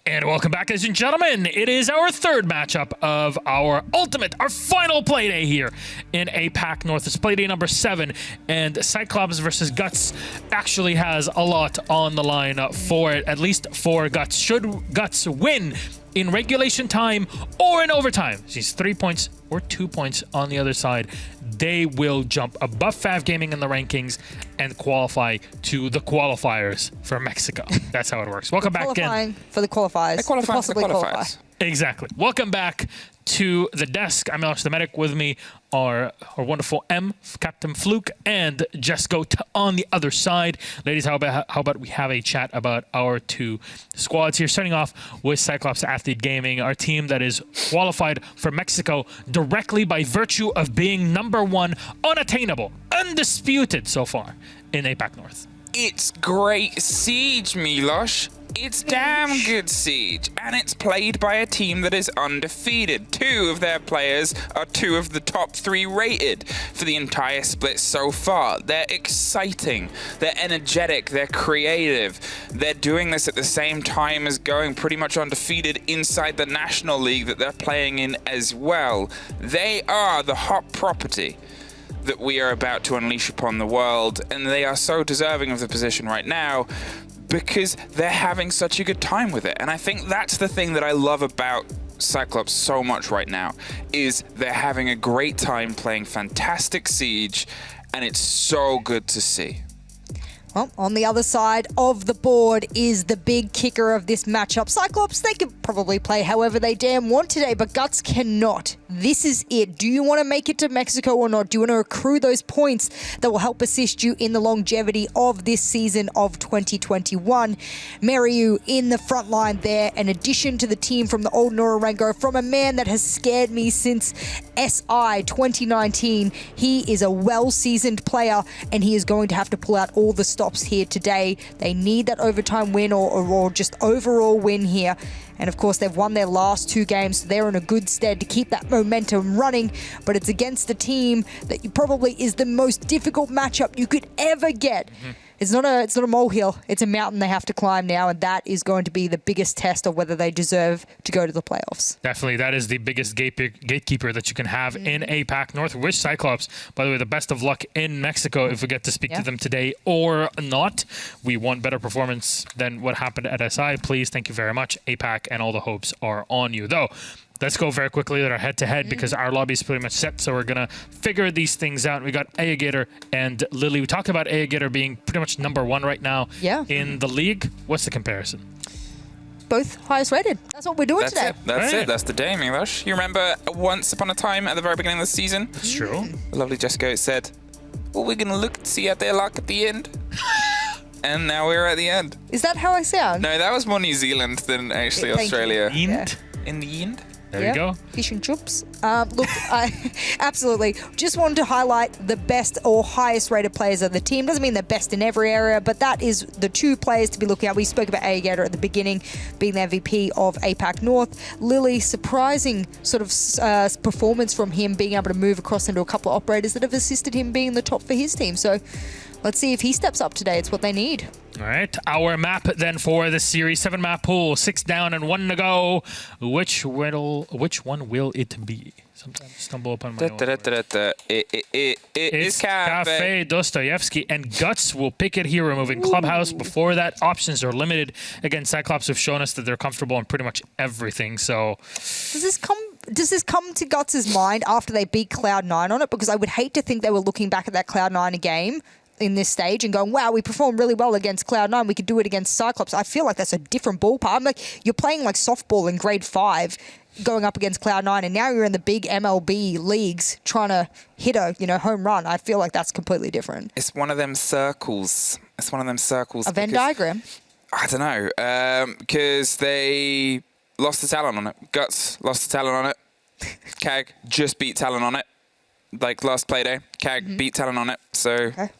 And welcome back, ladies and gentlemen. It is our third matchup of our final Playday here in APAC North. It's Playday number 7, and Cyclops versus Guts actually has a lot on the line for it, at least for Guts. Should Guts win in regulation time or in overtime, she's 3 points or 2 points on the other side, they will jump above FAV Gaming in the rankings and qualify to the qualifiers for Mexico. That's how it works. Welcome back again. For the qualifiers. They qualify for the qualifiers. Exactly. Welcome back to the desk. I'm Alex the Medic. With me are our wonderful M, Captain Fluke, and Jesco on the other side. Ladies, how about we have a chat about our two squads here, starting off with Cyclops Athlete Gaming, our team that is qualified for Mexico directly by virtue of being #1 unattainable, undisputed so far in APAC North. It's great Siege, Milosh. It's damn good Siege, and it's played by a team that is undefeated. 2 of their players are 2 of the top 3 rated for the entire split so far. They're exciting, they're energetic, they're creative. They're doing this at the same time as going pretty much undefeated inside the National League that they're playing in as well. They are the hot property that we are about to unleash upon the world, and they are so deserving of the position right now because they're having such a good time with it. And I think that's the thing that I love about Cyclops so much right now, is they're having a great time playing fantastic Siege, and it's so good to see. Well, on the other side of the board is the big kicker of this matchup. Cyclops, they could probably play however they damn want today, but Guts cannot. This is it. Do you want to make it to Mexico or not? Do you want to accrue those points that will help assist you in the longevity of this season of 2021? Meriu in the front line there, an addition to the team from the old Norarengo, from a man that has scared me since SI 2019. He is a well-seasoned player, and he is going to have to pull out all the stops here today. They need that overtime win or just overall win here. And of course, they've won their last 2 games, so they're in a good stead to keep that momentum running. But it's against a team that probably is the most difficult matchup you could ever get. It's not a molehill, it's a mountain they have to climb now, and that is going to be the biggest test of whether they deserve to go to the playoffs. Definitely, that is the biggest gatekeeper that you can have in APAC North. Wish Cyclops, by the way, the best of luck in Mexico if we get to speak to them today or not. We want better performance than what happened at SI. Please, thank you very much, APAC, and all the hopes are on you. Though, let's go very quickly at our head-to-head because our lobby is pretty much set, so we're going to figure these things out. We got Ayagator and Lily. We talked about Ayagator being pretty much #1 right now in the league. What's the comparison? Both highest rated. That's what we're doing today. That's it. That's the day, Milosh. You remember once upon a time at the very beginning of the season? That's true. The lovely Jesco said, well, we're going to look and see at their luck at the end. And now we're at the end. Is that how I sound? No, that was more New Zealand than actually Australia. In the end. There you go. Fish and chips. Look, I absolutely just wanted to highlight the best or highest rated players of the team. Doesn't mean they're best in every area, but that is the 2 players to be looking at. We spoke about Ayagator at the beginning, being the MVP of APAC North. Lily, surprising sort of performance from him, being able to move across into a couple of operators that have assisted him being the top for his team. So let's see if he steps up today. It's what they need. All right, our map then for the series, 7-map pool, 6 down and 1 to go. Which one will it be? Sometimes stumble upon my It's Cafe Dostoevsky, and Guts will pick it here, removing Clubhouse. Before that, options are limited. Again, Cyclops have shown us that they're comfortable on pretty much everything. So does this come to Guts' mind after they beat Cloud9 on it? Because I would hate to think they were looking back at that Cloud9 game in this stage and going, wow, we performed really well against Cloud9. We could do it against Cyclops. I feel like that's a different ballpark. I'm like, you're playing like softball in grade 5 going up against Cloud9, and now you're in the big MLB leagues trying to hit a home run. I feel like that's completely different. It's one of them circles. It's one of them circles. A Venn diagram? I don't know. Because they lost the Talon on it. Guts lost the Talon on it. CAG just beat Talon on it. Like last Playday. CAG beat Talon on it. So okay.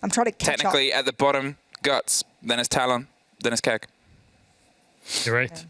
I'm trying to catch technically up. At the bottom, Guts, then it's Talon, then it's CAG. You're right.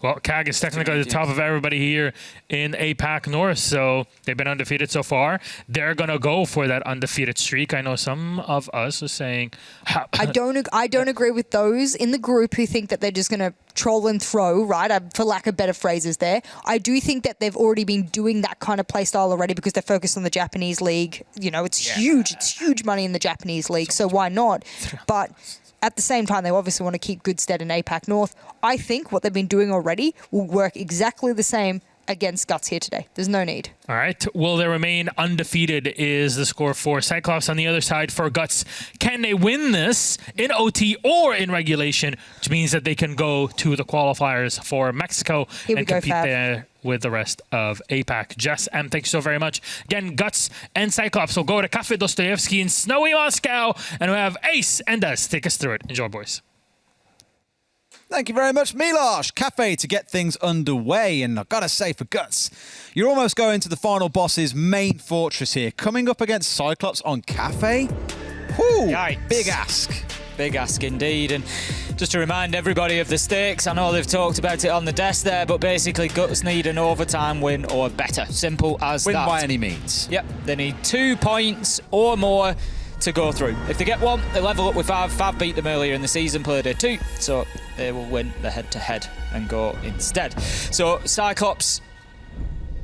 Well, CAG is technically the top of everybody here in APAC North, so they've been undefeated so far. They're going to go for that undefeated streak. I know some of us are saying... I don't agree with those in the group who think that they're just going to troll and throw, right? For lack of better phrases there. I do think that they've already been doing that kind of play style already because they're focused on the Japanese league. You know, it's huge. It's huge money in the Japanese league, so why not? But... at the same time, they obviously want to keep good stead in APAC North. I think what they've been doing already will work exactly the same against Guts here today. There's no need. All right. Will they remain undefeated is the score for Cyclops. On the other side for Guts, can they win this in OT or in regulation, which means that they can go to the qualifiers for Mexico and compete there with the rest of APAC. Jess, M, thank you so very much. Again, Guts and Cyclops will go to Cafe Dostoevsky in snowy Moscow, and we have Ace and Des take us through it. Enjoy, boys. Thank you very much, Milosh. Cafe to get things underway, and I've got to say for Guts, you're almost going to the final boss's main fortress here. Coming up against Cyclops on Cafe? Whew, Yikes. big ask. Big ask indeed. And just to remind everybody of the stakes, I know they've talked about it on the desk there, but basically Guts need an overtime win or better. Simple as Win that. by any means. Yep, they need 2 points or more to go through. If they get 1, they level up with 5. 5 beat them earlier in the season, Playday 2, so they will win the head-to-head and go instead. So Cyclops,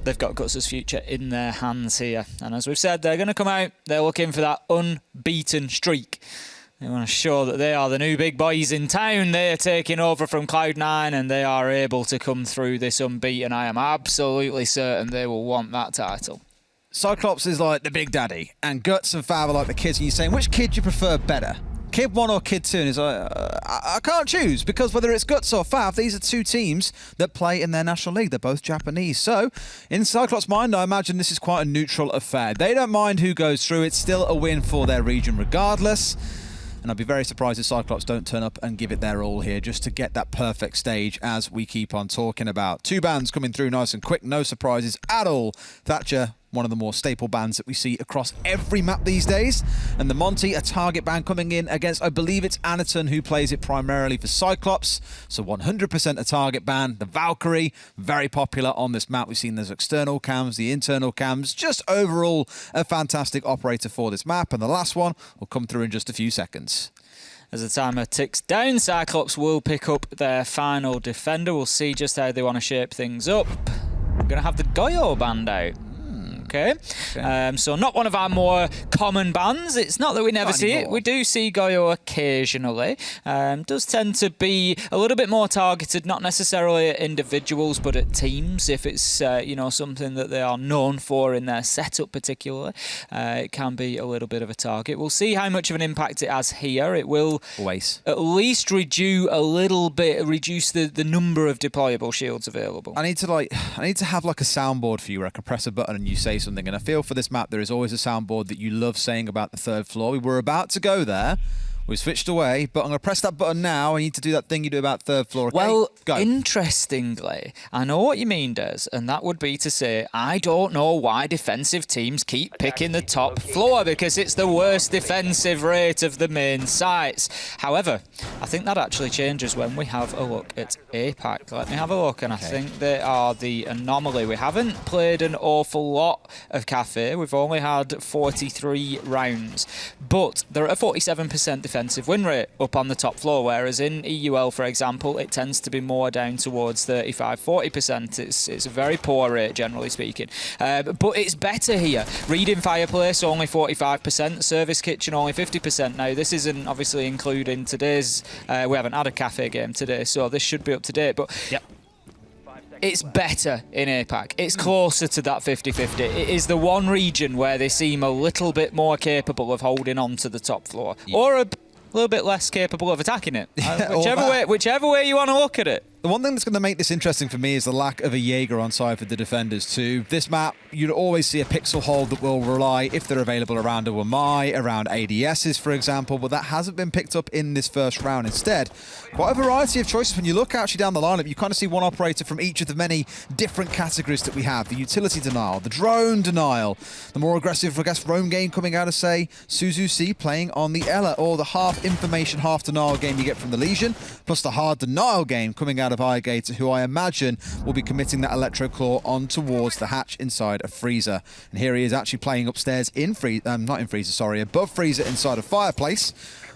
they've got Guts' future in their hands here. And as we've said, they're going to come out, they're looking for that unbeaten streak. They want to show that they are the new big boys in town. They're taking over from Cloud9 and they are able to come through this unbeaten. I am absolutely certain they will want that title. Cyclops is like the big daddy, and Guts and Fav are like the kids, and you're saying, which kid do you prefer better? Kid 1 or Kid 2? And he's like, I can't choose, because whether it's Guts or Fav, these are 2 teams that play in their national league. They're both Japanese. So, in Cyclops' mind, I imagine this is quite a neutral affair. They don't mind who goes through. It's still a win for their region regardless. And I'd be very surprised if Cyclops don't turn up and give it their all here just to get that perfect stage as we keep on talking about. 2 bands coming through nice and quick, no surprises at all. Thatcher, one of the more staple bands that we see across every map these days. And the Monty, a target band coming in against, I believe it's Anaton who plays it primarily for Cyclops. So 100% a target band. The Valkyrie, very popular on this map. We've seen those external cams, the internal cams. Just overall a fantastic operator for this map. And the last one will come through in just a few seconds. As the timer ticks down, Cyclops will pick up their final defender. We'll see just how they want to shape things up. We're going to have the Goyo band out. Okay. So not one of our more common bands. It's not that we never see it. We do see Goyo occasionally. Does tend to be a little bit more targeted, not necessarily at individuals, but at teams. If it's you know, something that they are known for in their setup particularly, it can be a little bit of a target. We'll see how much of an impact it has here. It will Always. at least reduce the number of deployable shields available. I need to have like a soundboard for you where I can press a button and you say something. And I feel for this map there is always a soundboard that you love saying about the 3rd floor. We were about to go there. We switched away, but I'm going to press that button now. I need to do that thing you do about 3rd floor. Okay? Well, go. Interestingly, I know what you mean, Des, and that would be to say, I don't know why defensive teams keep picking the top floor, because it's the worst defensive rate of the main sites. However, I think that actually changes when we have a look at APAC. Let me have a look, and I think they are the anomaly. We haven't played an awful lot of Cafe. We've only had 43 rounds, but they're at a 47% defensive win rate up on the top floor, whereas in EUL, for example, it tends to be more down towards 35-40%. It's a very poor rate, generally speaking. But it's better here. Reading Fireplace, only 45%. Service Kitchen, only 50%. Now, this isn't obviously including today's... we haven't had a Cafe game today, so this should be up to date. But Yep. It's better in APAC. It's closer to that 50-50. It is the one region where they seem a little bit more capable of holding on to the top floor. Yeah. Or a little bit less capable of attacking it. Whichever way you want to look at it. The one thing that's going to make this interesting for me is the lack of a Jaeger on side for the defenders too. This map, you'd always see a pixel hold that will rely, if they're available, around a Wamai, around ADSs, for example, but that hasn't been picked up in this first round. Instead, quite a variety of choices. When you look actually down the lineup, you kind of see one operator from each of the many different categories that we have. The utility denial, the drone denial, the more aggressive, I guess, roam game coming out of, say, Suzu C playing on the Ella, or the half information, half denial game you get from the Legion, plus the hard denial game coming out inside of iGator, who I imagine will be committing that Electro Claw on towards the hatch inside of Freezer. And here he is actually playing upstairs in above Freezer inside of Fireplace.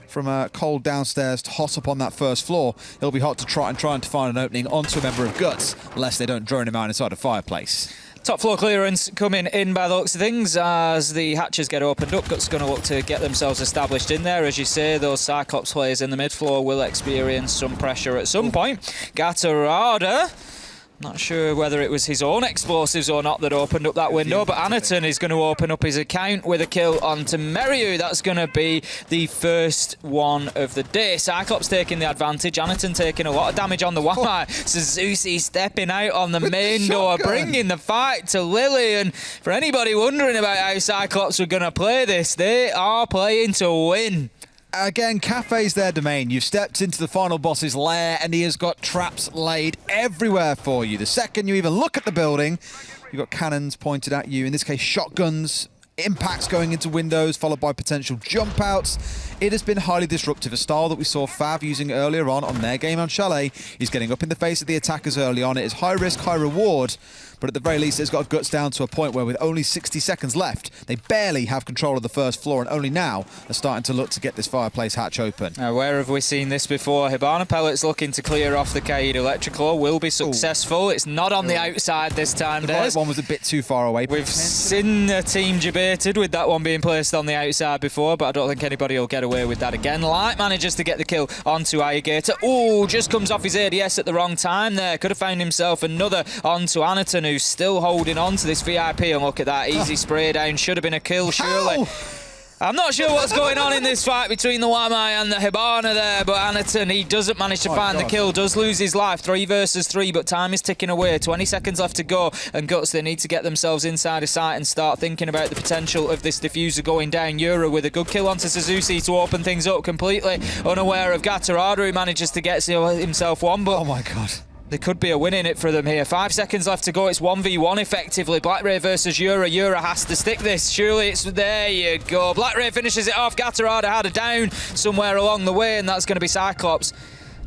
From cold downstairs to hot up on that first floor, he'll be hot to try and find an opening onto a member of Guts, lest they don't drone him out inside a Fireplace. Top floor clearance coming in by the looks of things as the hatches get opened up. Guts going to look to get themselves established in there. As you say, those Cyclops players in the mid floor will experience some pressure at some point. Gatorada, not sure whether it was his own explosives or not that opened up that window, but Anaton is going to open up his account with a kill onto Meryu. That's going to be the first one of the day. Cyclops taking the advantage, Anaton taking a lot of damage on the Wi-Fi. Suzuki stepping out on the main door, bringing the fight to Lily. And for anybody wondering about how Cyclops were going to play this, they are playing to win. Again, Cafe's their domain. You've stepped into the final boss's lair and he has got traps laid everywhere for you. The second you even look at the building, you've got cannons pointed at you, in this case shotguns, impacts going into windows, followed by potential jump outs. It has been highly disruptive, a style that we saw Fav using earlier on their game on Chalet. He's getting up in the face of the attackers early on. It is high risk, high reward. But at the very least, it's got Guts down to a point where with only 60 seconds left, they barely have control of the first floor and only now are starting to look to get this Fireplace hatch open. Where have we seen this before? Hibana Pellets looking to clear off the Kaid. Electrical will be successful. Ooh. It's not on the outside this time. The right one was a bit too far away. We've seen a team debated with that one being placed on the outside before, but I don't think anybody will get away with that again. Light manages to get the kill onto iGator. Oh, just comes off his ADS at the wrong time there. Could have found himself another onto Anaton, who's still holding on to this VIP, and look at that easy spray down. Should have been a kill, surely. I'm not sure what's going on in this fight between the Wamai and the Hibana there, but Anaton, he doesn't manage to find the kill, does lose his life. 3 versus 3, but time is ticking away. 20 seconds left to go, and Guts, they need to get themselves inside of sight and start thinking about the potential of this diffuser going down. Yura with a good kill onto Suzuki to open things up, completely unaware of Gatorada, who manages to get himself one, but... Oh my God. There could be a win in it for them here. 5 seconds left to go. It's 1v1 effectively. Black Ray versus Yura. Yura has to stick this. Surely it's... There you go. Black Ray finishes it off. Gatorada had a down somewhere along the way, and that's going to be Cyclops.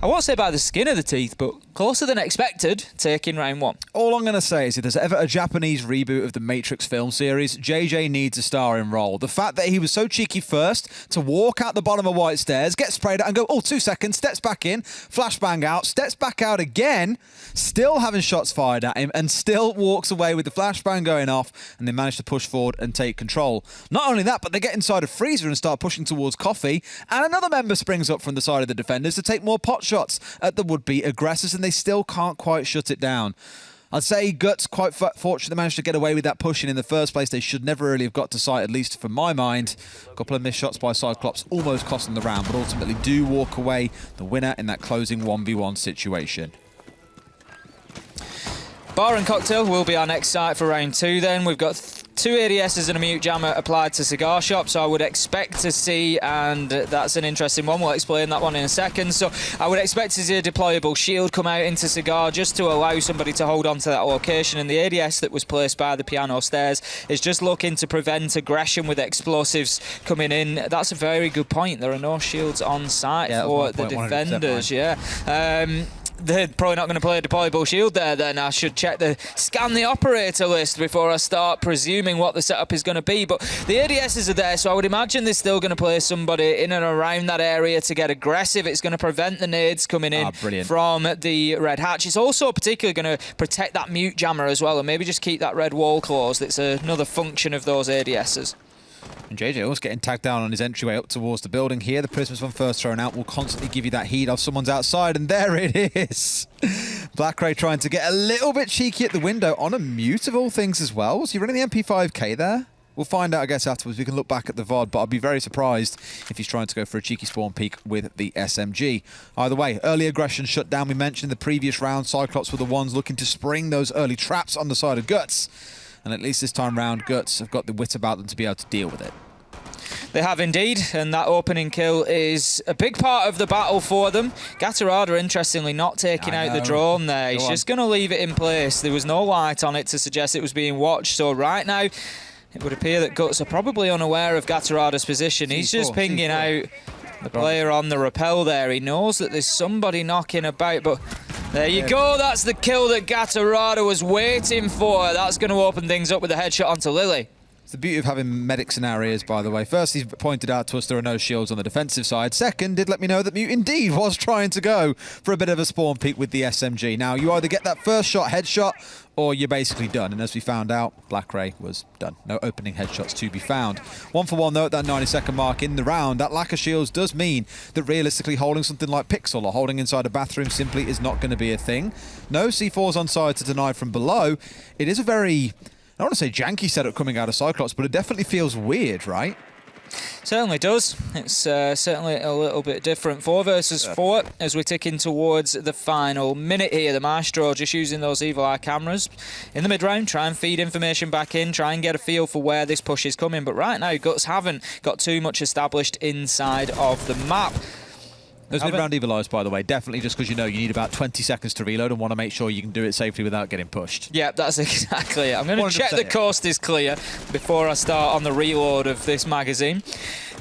I won't say by the skin of the teeth, but closer than expected, taking round 1. All I'm going to say is if there's ever a Japanese reboot of the Matrix film series, JJ needs a starring role. The fact that he was so cheeky first to walk out the bottom of White Stairs, get sprayed out and go, oh, 2 seconds, steps back in, flashbang out, steps back out again, still having shots fired at him, and still walks away with the flashbang going off, and they manage to push forward and take control. Not only that, but they get inside of Freezer and start pushing towards Coffee, and another member springs up from the side of the defenders to take more pot shots at the would-be aggressors, and they still can't quite shut it down. I'd say Guts quite fortunate they managed to get away with that pushing in the first place. They should never really have got to sight, at least for my mind. A couple of missed shots by Cyclops almost costing the round, but ultimately do walk away the winner in that closing 1v1 situation. Bar and Cocktail will be our next site for round 2 then. We've got 2 ADSs and a mute jammer applied to Cigar Shop, so I would expect to see, and that's an interesting one, we'll explain that one in a second. So I would expect to see a deployable shield come out into Cigar just to allow somebody to hold on to that location, and the ADS that was placed by the piano stairs is just looking to prevent aggression with explosives coming in. That's a very good point. There are no shields on site for the defenders. They're probably not going to play a deployable shield there then. I should scan the operator list before I start presuming what the setup is going to be. But the ADSs are there, so I would imagine they're still going to play somebody in and around that area to get aggressive. It's going to prevent the nades coming in from the red hatch. It's also particularly going to protect that mute jammer as well, and maybe just keep that red wall closed. It's another function of those ADSs. And JJ almost getting tagged down on his entryway up towards the building here. The Prismas one first thrown out will constantly give you that heat of someone's outside, and there it is. Black Ray trying to get a little bit cheeky at the window on a mute of all things as well. Was he running the MP5K there? We'll find out, I guess, afterwards. We can look back at the VOD, but I'd be very surprised if he's trying to go for a cheeky spawn peek with the SMG. Either way, early aggression shut down. We mentioned in the previous round, Cyclops were the ones looking to spring those early traps on the side of Guts. And at least this time round, Guts have got the wit about them to be able to deal with it. They have indeed, and that opening kill is a big part of the battle for them. Gatorada, interestingly, not taking out the drone there. He's just going to leave it in place. There was no light on it to suggest it was being watched, so right now it would appear that Guts are probably unaware of Gatorada's position. He's just pinging out the player on the rappel there. He knows that there's somebody knocking about, but There you go. That's the kill that Gatorado was waiting for. That's going to open things up with a headshot onto Lily. It's the beauty of having medics in our ears, by the way. First, he's pointed out to us there are no shields on the defensive side. Second, did let me know that Mute indeed was trying to go for a bit of a spawn peek with the SMG. Now, you either get that first shot headshot, or you're basically done. And as we found out, Black Ray was done. No opening headshots to be found. 1 for 1, though, at that 90-second mark in the round. That lack of shields does mean that realistically holding something like Pixel or holding inside a bathroom simply is not going to be a thing. No C4s on side to deny from below. It is a very... I don't want to say janky setup coming out of Cyclops, but it definitely feels weird, right? Certainly does. It's certainly a little bit different. 4 versus 4 as we're ticking towards the final minute here. The Maestro just using those evil eye cameras in the mid-round, try and feed information back in, try and get a feel for where this push is coming. But right now, Guts haven't got too much established inside of the map. Those mid-round evil eyes, by the way, definitely just because you know you need about 20 seconds to reload and want to make sure you can do it safely without getting pushed. Yeah, that's exactly it. I'm going to check the coast is clear before I start on the reload of this magazine.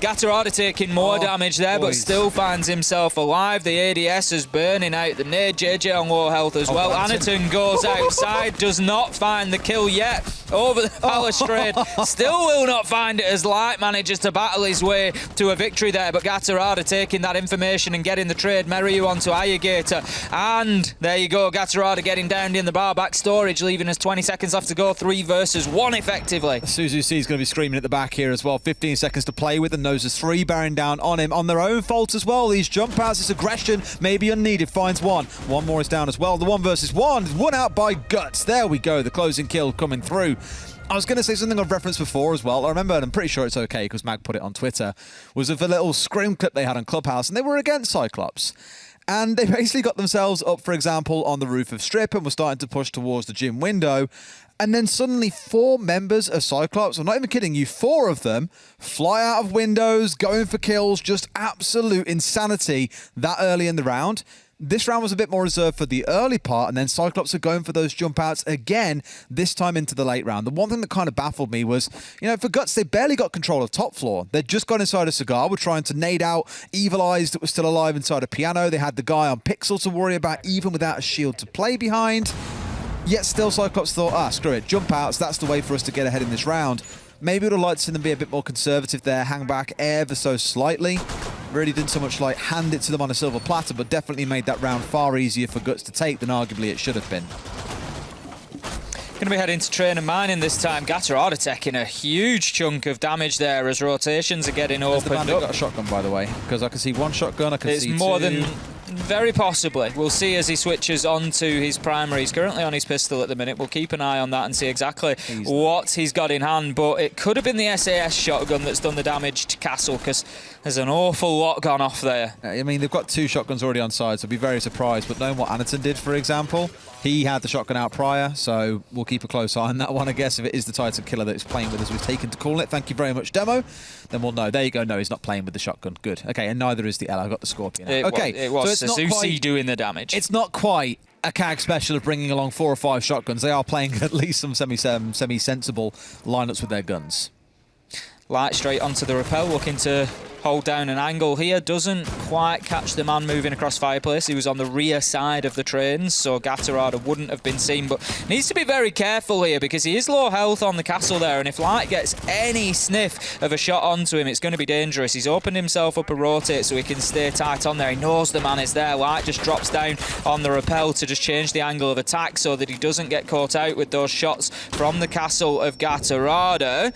Gatorada taking more damage there, but still finds himself alive. The ADS is burning out the nade. JJ on low health as well. Anaton goes outside, does not find the kill yet. Over the balustrade, still will not find it as Light manages to battle his way to a victory there, but Gatorada taking that information and getting the trade. Meryu onto Ayagator, and there you go, Gatorada getting down in the bar back storage, leaving us 20 seconds left to go. 3 versus 1 effectively. Suzu C is going to be screaming at the back here as well. 15 seconds to play with, and those are 3 bearing down on him on their own fault as well. These jump outs, this aggression may be unneeded. Finds one. One more is down as well. The 1 versus 1 is won out by Guts. There we go, the closing kill coming through. I was going to say something I've referenced before as well. I remember, and I'm pretty sure it's okay because Mag put it on Twitter, was of a little scrim clip they had on Clubhouse, and they were against Cyclops. And they basically got themselves up, for example, on the roof of Strip and were starting to push towards the gym window. And then suddenly 4 members of Cyclops, I'm not even kidding you, 4 of them fly out of windows, going for kills, just absolute insanity that early in the round. This round was a bit more reserved for the early part, and then Cyclops are going for those jump outs again, this time into the late round. The one thing that kind of baffled me was, you know, for Guts, they barely got control of top floor. They'd just got inside a cigar, were trying to nade out Evil Eyes that was still alive inside a piano. They had the guy on Pixel to worry about, even without a shield to play behind. Yet still Cyclops thought, screw it, jump outs, that's the way for us to get ahead in this round. Maybe would have liked to see them be a bit more conservative there, hang back ever so slightly. Really didn't so much like hand it to them on a silver platter, but definitely made that round far easier for Guts to take than arguably it should have been. Going to be heading to train and mining this time. Gatorada taking a huge chunk of damage there as rotations are getting opened up. Got a shotgun, by the way, because I can see 1 shotgun, I can see 2. It's more than... Very possibly. We'll see as he switches onto his primary. He's currently on his pistol at the minute. We'll keep an eye on that and see exactly what he's got in hand. But it could have been the SAS shotgun that's done the damage to Castle, because there's an awful lot gone off there. I mean, they've got 2 shotguns already on side, so I'd be very surprised. But knowing what Anaton did, for example, he had the shotgun out prior, so we'll keep a close eye on that one, I guess, if it is the Titan killer that is playing with us. We've taken to call it. Thank you very much, Demo. Then we'll know. There you go. No, he's not playing with the shotgun. Good. Okay, and neither is the L. I got the Scorpion. It was Suzuki doing the damage. It's not quite a CAG special of bringing along 4 or 5 shotguns. They are playing at least some semi-sensible lineups with their guns. Light straight onto the rappel, looking to hold down an angle here. Doesn't quite catch the man moving across Fireplace. He was on the rear side of the trains, so Gatorada wouldn't have been seen, but needs to be very careful here because he is low health on the castle there, and if Light gets any sniff of a shot onto him, it's going to be dangerous. He's opened himself up a rotate so he can stay tight on there. He knows the man is there. Light just drops down on the rappel to just change the angle of attack so that he doesn't get caught out with those shots from the castle of Gatorada.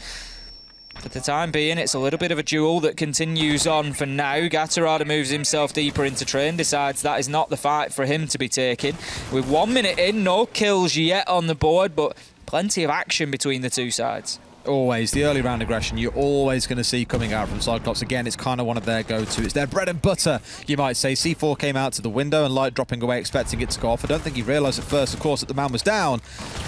For the time being, it's a little bit of a duel that continues on for now. Gatorada moves himself deeper into train, decides that is not the fight for him to be taking. With 1 minute in, no kills yet on the board, but plenty of action between the two sides. Always. The early round aggression you're always going to see coming out from Cyclops. Again, it's kind of one of their go-to. It's their bread and butter, you might say. C4 came out to the window and Light dropping away, expecting it to go off. I don't think he realised at first, of course, that the man was down.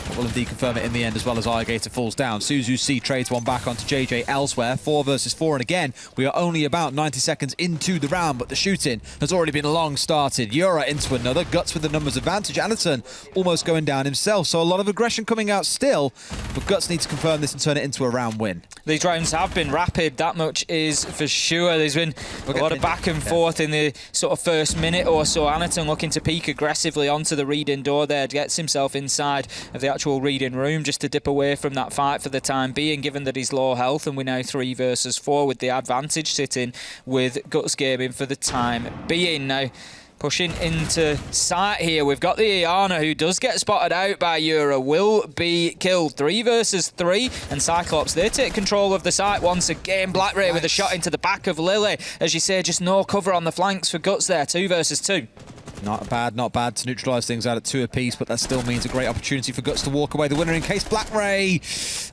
But we'll indeed confirm it in the end as well as Ayagator falls down. Suzu C trades one back onto JJ elsewhere. 4 versus 4. And again, we are only about 90 seconds into the round, but the shooting has already been long started. Yura into another. Guts with the numbers advantage. Anaton almost going down himself. So a lot of aggression coming out still. But Guts need to confirm this and turn it it into a round win. These rounds have been rapid, that much is for sure. There's been a lot of back and forth in the sort of first minute or so. Anaton looking to peek aggressively onto the reading door there, gets himself inside of the actual reading room just to dip away from that fight for the time being, given that he's low health, and we're now 3 versus 4 with the advantage sitting with Guts Gaming for the time being. Now, pushing into sight here, we've got the Iana, who does get spotted out by Euro, will be killed. 3 versus 3, and Cyclops, they take control of the site once again. BlackRay with a shot into the back of Lily. As you say, just no cover on the flanks for Guts there. 2 versus 2. Not bad to neutralise things out at 2 apiece, but that still means a great opportunity for Guts to walk away the winner in case BlackRay.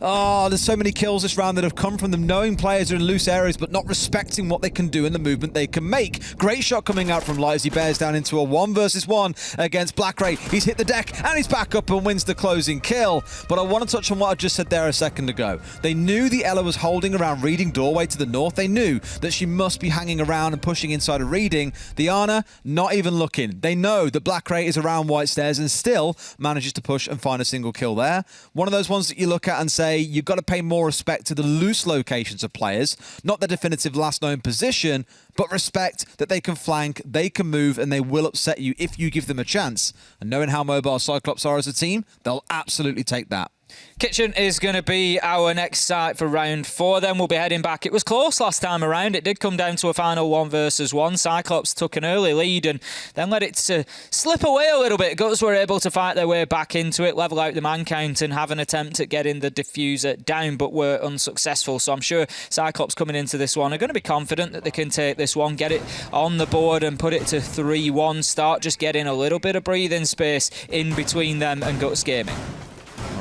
Oh, there's so many kills this round that have come from them knowing players are in loose areas, but not respecting what they can do and the movement they can make. Great shot coming out from Light as he bears down into a 1 versus 1 against BlackRay. He's hit the deck and he's back up and wins the closing kill. But I want to touch on what I just said there a second ago. They knew the Ela was holding around reading doorway to the north. They knew that she must be hanging around and pushing inside a reading. The Ana, not even looking. They know that BlackRay is around White Stairs and still manages to push and find a single kill there. One of those ones that you look at and say, you've got to pay more respect to the loose locations of players, not the definitive last known position, but respect that they can flank, they can move, and they will upset you if you give them a chance. And knowing how mobile Cyclops are as a team, they'll absolutely take that. Kitchen is going to be our next site for round 4. Then we'll be heading back. It was close last time around. It did come down to a final 1 versus 1. Cyclops took an early lead and then let it slip away a little bit. Guts were able to fight their way back into it, level out the man count and have an attempt at getting the diffuser down, but were unsuccessful. So I'm sure Cyclops coming into this one are going to be confident that they can take this one, get it on the board and put it to 3-1. Start just getting a little bit of breathing space in between them and Guts Gaming.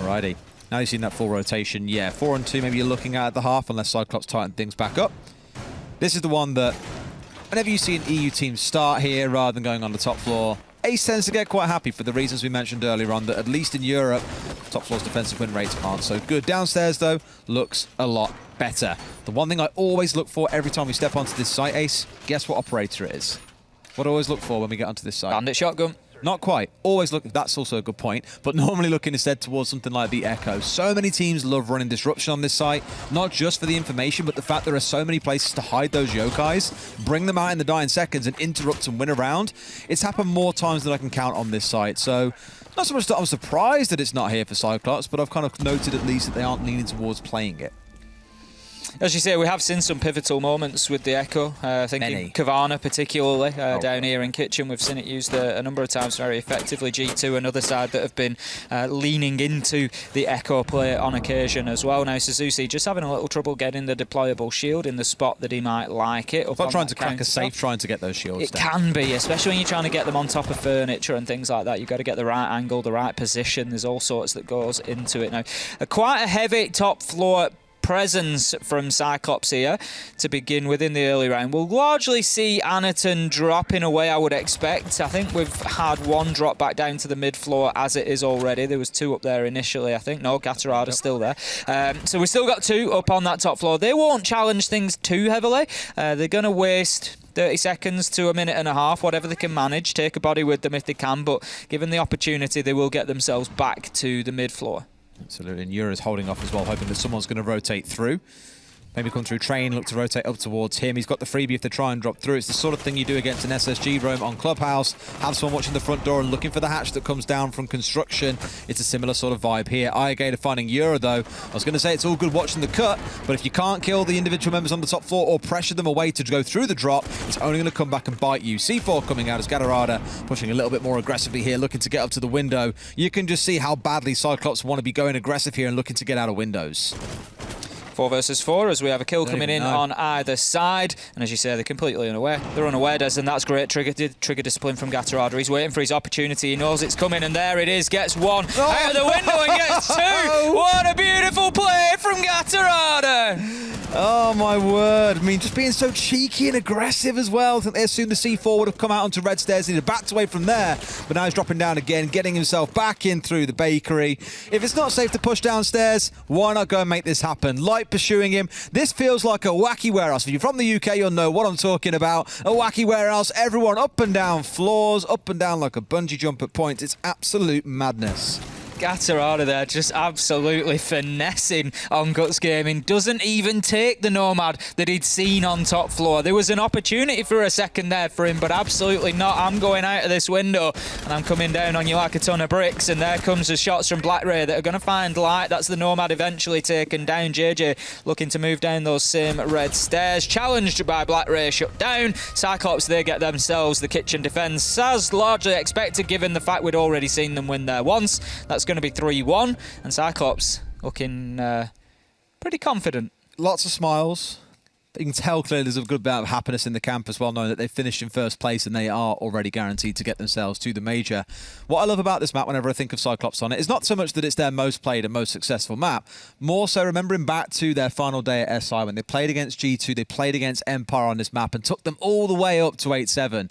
Alrighty. Now you've seen that full rotation. Yeah, 4 and 2 maybe you're looking at the half unless Cyclops tighten things back up. This is the one that whenever you see an EU team start here rather than going on the top floor, Ace tends to get quite happy for the reasons we mentioned earlier on, that at least in Europe, top floor's defensive win rates aren't so good. Downstairs, though, looks a lot better. The one thing I always look for every time we step onto this site, Ace, guess what operator it is? What I always look for when we get onto this site? Bandit shotgun. Not quite. Always look, that's also a good point, but normally looking instead towards something like the Echo. So many teams love running disruption on this site, not just for the information, but the fact there are so many places to hide those yokais, bring them out in the dying seconds and interrupt and win a round. It's happened more times than I can count on this site, so not so much that I'm surprised that it's not here for Cyclops, but I've kind of noted at least that they aren't leaning towards playing it. As you say, we have seen some pivotal moments with the Echo. Thinking Kavana particularly down here in Kitchen. We've seen it used a number of times very effectively. G2, another side that have been leaning into the Echo play on occasion as well. Now Suzuki just having a little trouble getting the deployable shield in the spot that he might like it. It's like trying to crack a safe, trying to get those shields It down. can be, especially when you're trying to get them on top of furniture and things like that. You've got to get the right angle, the right position. There's all sorts that goes into it now. Quite a heavy top floor presence from Cyclops here to begin with in the early round. We'll largely see Anaton dropping away, I would expect. I think we've had 1 drop back down to the mid floor as it is already. There was 2 up there initially, I think. No, Gatorada's still there. So we've still got 2 up on that top floor. They won't challenge things too heavily. They're going to waste 30 seconds to a minute and a half, whatever they can manage. Take a body with them if they can, but given the opportunity, they will get themselves back to the mid floor. Absolutely, and Yura's holding off as well, hoping that someone's going to rotate through. Maybe come through Train, look to rotate up towards him. He's got the freebie if they try and drop through. It's the sort of thing you do against an SSG roam on Clubhouse. Have someone watching the front door and looking for the hatch that comes down from construction. It's a similar sort of vibe here. Gator finding Yura, though. I was going to say it's all good watching the cut, but if you can't kill the individual members on the top floor or pressure them away to go through the drop, it's only going to come back and bite you. C4 coming out as Gatorada pushing a little bit more aggressively here, looking to get up to the window. You can just see how badly Cyclops want to be going aggressive here and looking to get out of windows. 4 versus 4 as we have a kill coming in on either side. And as you say, they're completely unaware. They're unaware, Des, and that's great. Trigger discipline from Gatorada. He's waiting for his opportunity. He knows it's coming, and there it is. Gets 1 out of the window and gets 2. What a beautiful play from Gatorada. Oh, my word. I mean, just being so cheeky and aggressive as well. I think they assumed the C4 would have come out onto red stairs. He'd have backed away from there, but now he's dropping down again, getting himself back in through the bakery. If it's not safe to push downstairs, why not go and make this happen? Light pursuing him. This feels like a wacky warehouse. If you're from the UK, you'll know what I'm talking about. A wacky warehouse. Everyone up and down floors, up and down like a bungee jump at points. It's absolute madness. Gatorada there just absolutely finessing on Guts Gaming. Doesn't even take the Nomad that he'd seen on top floor. There was an opportunity for a second there for him, but absolutely not. I'm going out of this window and I'm coming down on you like a ton of bricks. And there comes the shots from Black Ray that are going to find light. That's the Nomad eventually taken down. JJ looking to move down those same red stairs. Challenged by Black Ray, shut down. Cyclops, they get themselves the kitchen defence as largely expected, given the fact we'd already seen them win there once. That's going to be 3-1, and Cyclops looking pretty confident. Lots of smiles. You can tell clearly there's a good amount of happiness in the camp as well, knowing that they finished in first place and they are already guaranteed to get themselves to the major. What I love about this map whenever I think of Cyclops on it is not so much that it's their most played and most successful map, more so remembering back to their final day at SI when they played against G2, they played against Empire on this map and took them all the way up to 8-7.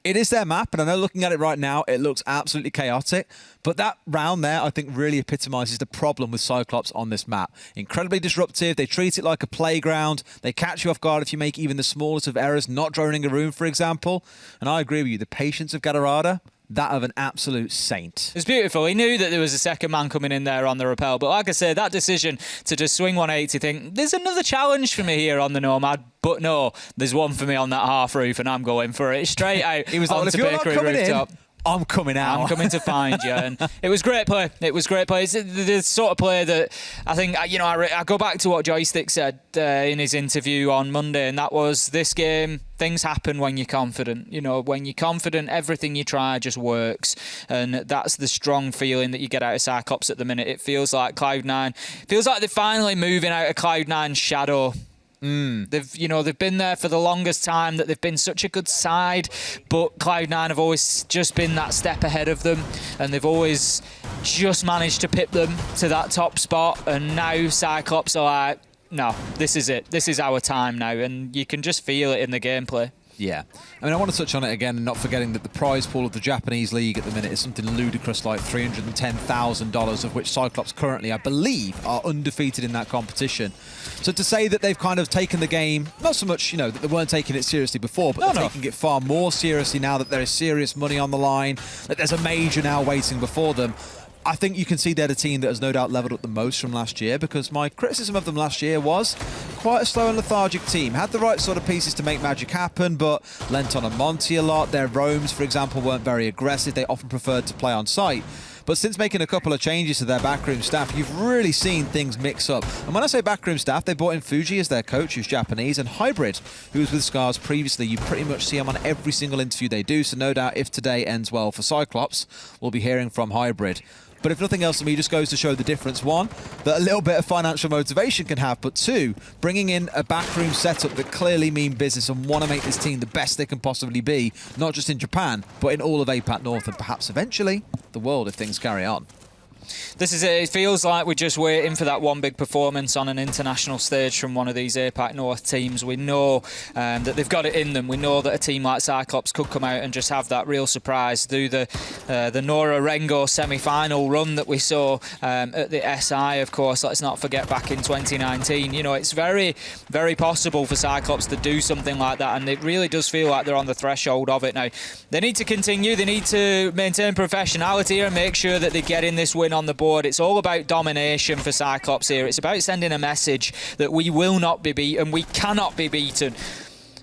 It is their map, and I know looking at it right now, it looks absolutely chaotic, but that round there, I think, really epitomises the problem with Cyclops on this map. Incredibly disruptive, they treat it like a playground, they catch you off guard if you make even the smallest of errors, not droning a room, for example, and I agree with you, the patience of Gatorada, that of an absolute saint. It's beautiful. He knew that there was a second man coming in there on the rappel, but like I said, that decision to just swing 180, think, there's another challenge for me here on the Nomad, but no, there's one for me on that half roof, and I'm going for it straight out. He was like, well, if onto you're not Bakery coming rooftop. in, I'm coming out. I'm coming to find you. And it was great play. It was great play. It's the sort of play that I think, you know, I go back to what Joystick said in his interview on Monday, and that was this game, things happen when you're confident. You know, when you're confident, everything you try just works. And that's the strong feeling that you get out of Cyclops at the minute. It feels like Cloud9, feels like they're finally moving out of Cloud9's shadow. They've been there for the longest time, that they've been such a good side, but Cloud9 have always just been that step ahead of them, and they've always just managed to pip them to that top spot. And now Cyclops are like, no, this is it. This is our time now, and you can just feel it in the gameplay. Yeah. I mean, I want to touch on it again and not forgetting that the prize pool of the Japanese league at the minute is something ludicrous like $310,000, of which Cyclops currently, I believe, are undefeated in that competition. So to say that they've kind of taken the game, not so much, you know, that they weren't taking it seriously before, but they're taking it far more seriously now that there is serious money on the line, that there's a major now waiting before them. I think you can see they're the team that has no doubt levelled up the most from last year, because my criticism of them last year was quite a slow and lethargic team. Had the right sort of pieces to make magic happen, but lent on a Monty a lot. Their roams, for example, weren't very aggressive. They often preferred to play on site. But since making a couple of changes to their backroom staff, you've really seen things mix up. And when I say backroom staff, they brought in Fuji as their coach, who's Japanese, and Hybrid, who was with Scars previously. You pretty much see him on every single interview they do, so no doubt if today ends well for Cyclops, we'll be hearing from Hybrid. But if nothing else, to me, just goes to show the difference. One, that a little bit of financial motivation can have, but two, bringing in a backroom setup that clearly mean business and want to make this team the best they can possibly be, not just in Japan, but in all of APAC North and perhaps eventually the world if things carry on. This is it. It feels like we're just waiting for that one big performance on an international stage from one of these APAC North teams. We know that they've got it in them. We know that a team like Cyclops could come out and just have that real surprise. Do the Nora Rengo semi-final run that we saw at the SI, of course. Let's not forget back in 2019. You know, it's very, very possible for Cyclops to do something like that, and it really does feel like they're on the threshold of it now. They need to continue. They need to maintain professionality here and make sure that they get in this win on the board. It's all about domination for Cyclops here. It's about sending a message that we will not be beaten, we cannot be beaten.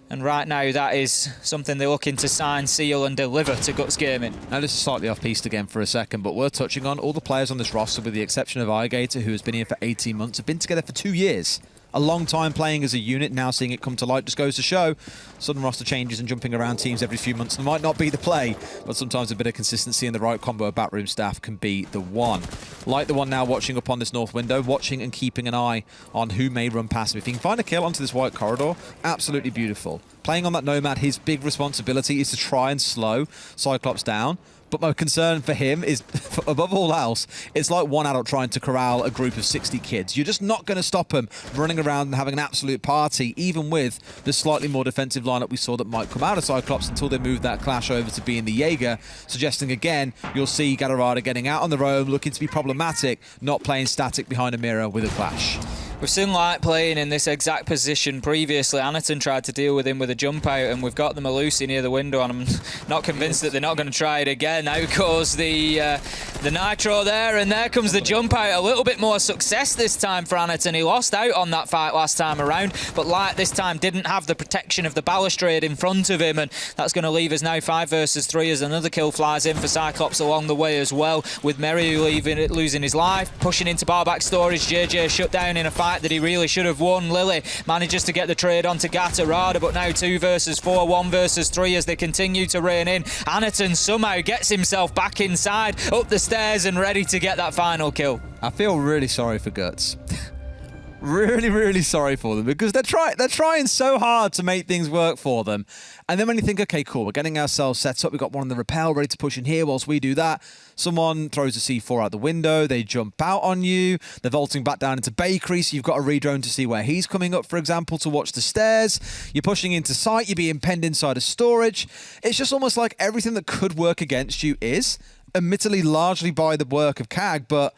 And right now, that is something they're looking to sign, seal and deliver to Guts Gaming. Now, this is slightly off-piste again for a second, but we're touching on all the players on this roster, with the exception of iGator, who has been here for 18 months, have been together for 2 years. A long time playing as a unit, now seeing it come to light just goes to show sudden roster changes and jumping around teams every few months might not be the play, but sometimes a bit of consistency and the right combo of backroom staff can be the one. Like the one now watching up on this north window, watching and keeping an eye on who may run past him. If he can find a kill onto this white corridor, absolutely beautiful. Playing on that Nomad, his big responsibility is to try and slow Cyclops down. But my concern for him is, above all else, it's like one adult trying to corral a group of 60 kids. You're just not going to stop them running around and having an absolute party, even with the slightly more defensive lineup we saw that might come out of Cyclops until they move that clash over to being the Jaeger, suggesting again, you'll see Gatorada getting out on the roam, looking to be problematic, not playing static behind a mirror with a clash. We've seen Light playing in this exact position previously. Anaton tried to deal with him with a jump out, and we've got the Malusi near the window, and I'm not convinced that they're not going to try it again. Out goes the The nitro there, and there comes the jump out. A little bit more success this time for Anaton. He lost out on that fight last time around, but Light this time didn't have the protection of the balustrade in front of him, and that's going to leave us now 5 versus 3 as another kill flies in for Cyclops along the way as well, with Meryu losing his life, pushing into barback storage. JJ shut down in a fight that he really should have won. Lily manages to get the trade onto Gatarada, but now 2 versus 4, 1 versus 3 as they continue to rein in. Anaton somehow gets himself back inside, up the stairs and ready to get that final kill. I feel really sorry for Guts. really sorry for them, because they're trying so hard to make things work for them. And then when you think, okay, cool, we're getting ourselves set up, we've got one on the rappel ready to push in here whilst we do that, someone throws a C4 out the window, they jump out on you, they're vaulting back down into bakery, so you've got to redrone to see where he's coming up, for example, to watch the stairs. You're pushing into site, you're being penned inside a storage. It's just almost like everything that could work against you is, admittedly largely by the work of CAG, but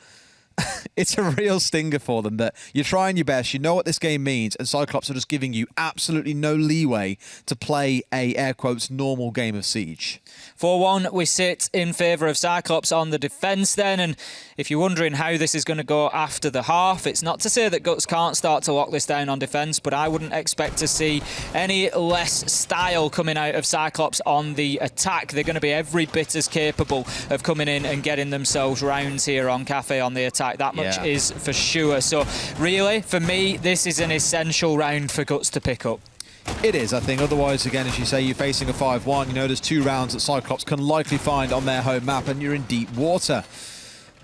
it's a real stinger for them that you're trying your best, you know what this game means, and Cyclops are just giving you absolutely no leeway to play a, air quotes, normal game of Siege. 4-1, we sit in favour of Cyclops on the defence then, and if you're wondering how this is going to go after the half, it's not to say that Guts can't start to lock this down on defence, but I wouldn't expect to see any less style coming out of Cyclops on the attack. They're going to be every bit as capable of coming in and getting themselves rounds here on Cafe on the attack. That much is for sure. So really, for me, this is an essential round for Guts to pick up. It is, I think. Otherwise, again, as you say, you're facing a 5-1. You know, there's 2 rounds that Cyclops can likely find on their home map, and you're in deep water.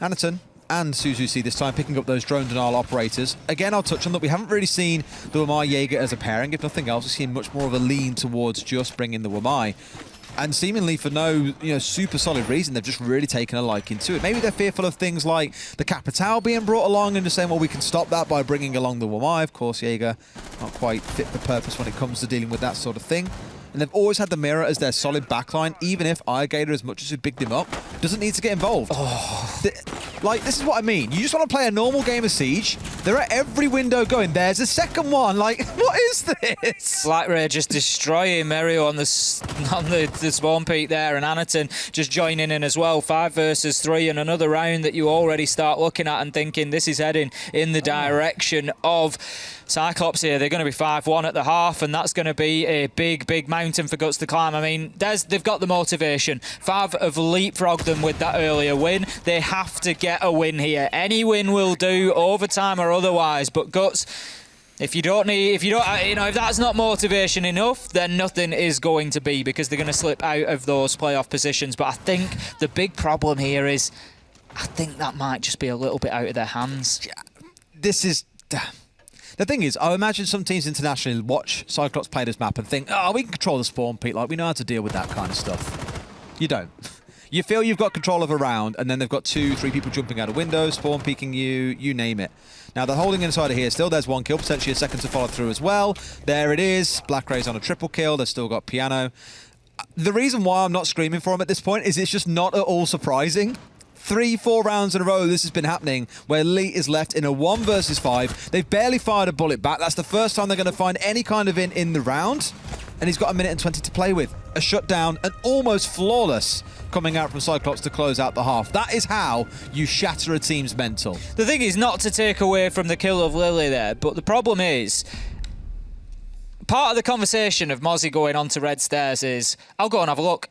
Anaton and Suzuki this time picking up those drone denial operators. Again, I'll touch on that. We haven't really seen the Wamai Jaeger as a pairing. If nothing else, we've seen much more of a lean towards just bringing the Wamai. And seemingly for no, super solid reason, they've just really taken a liking to it. Maybe they're fearful of things like the Capitao being brought along and just saying, well, we can stop that by bringing along the Wamai. Of course, Jaeger not quite fit for purpose when it comes to dealing with that sort of thing. And they've always had the Mirror as their solid backline, even if iGator, as much as we bigged him up, doesn't need to get involved. This is what I mean. You just want to play a normal game of Siege. They're at every window going, there's a second one. Like, what is this? Black Ray just destroying Meryu on the spawn peak there, and Anaton just joining in as well. 5 versus 3, and another round that you already start looking at and thinking this is heading in the direction of Cyclops here. They're going to be 5-1 at the half, and that's going to be a big mountain for Guts to climb. I mean, they've got the motivation. Fav have leapfrogged them with that earlier win. They have to get a win here. Any win will do, overtime or otherwise. But Guts, if that's not motivation enough, then nothing is going to be, because they're going to slip out of those playoff positions. But I think the big problem here is, I think that might just be a little bit out of their hands. This is... The thing is, I imagine some teams internationally watch Cyclops play this map and think, oh, we can control the spawn peak, like we know how to deal with that kind of stuff. You don't. You feel you've got control of a round, and then they've got 2-3 people jumping out of windows, spawn peeking you name it. Now they're holding inside of here still. There's 1 kill, potentially a second to follow through as well. There it is. Black Ray's on a triple kill. They've still got Piano. The reason why I'm not screaming for him at this point is it's just not at all surprising. 3-4 rounds in a row this has been happening, where Lee is left in a 1 versus 5. They've barely fired a bullet back. That's the first time they're going to find any kind of in the round. And he's got 1 minute and 20 to play with. A shutdown, and almost flawless coming out from Cyclops to close out the half. That is how you shatter a team's mental. The thing is, not to take away from the kill of Lily there, but the problem is, part of the conversation of Mozzie going on to Red Stairs is, I'll go and have a look.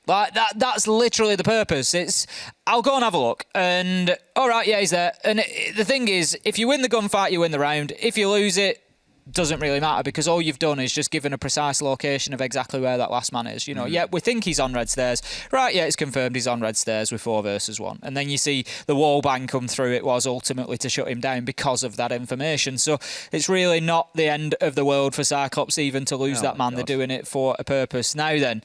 Like, that's literally the purpose. It's, I'll go and have a look, and all right, yeah, he's there. And the thing is, if you win the gunfight, you win the round. If you lose it, doesn't really matter, because all you've done is just given a precise location of exactly where that last man is. Yeah, we think he's on Red Stairs. Right, yeah, it's confirmed he's on Red Stairs with 4 versus 1. And then you see the wall bang come through. It was ultimately to shut him down because of that information. So it's really not the end of the world for Cyclops even to lose that man. God. They're doing it for a purpose. Now then,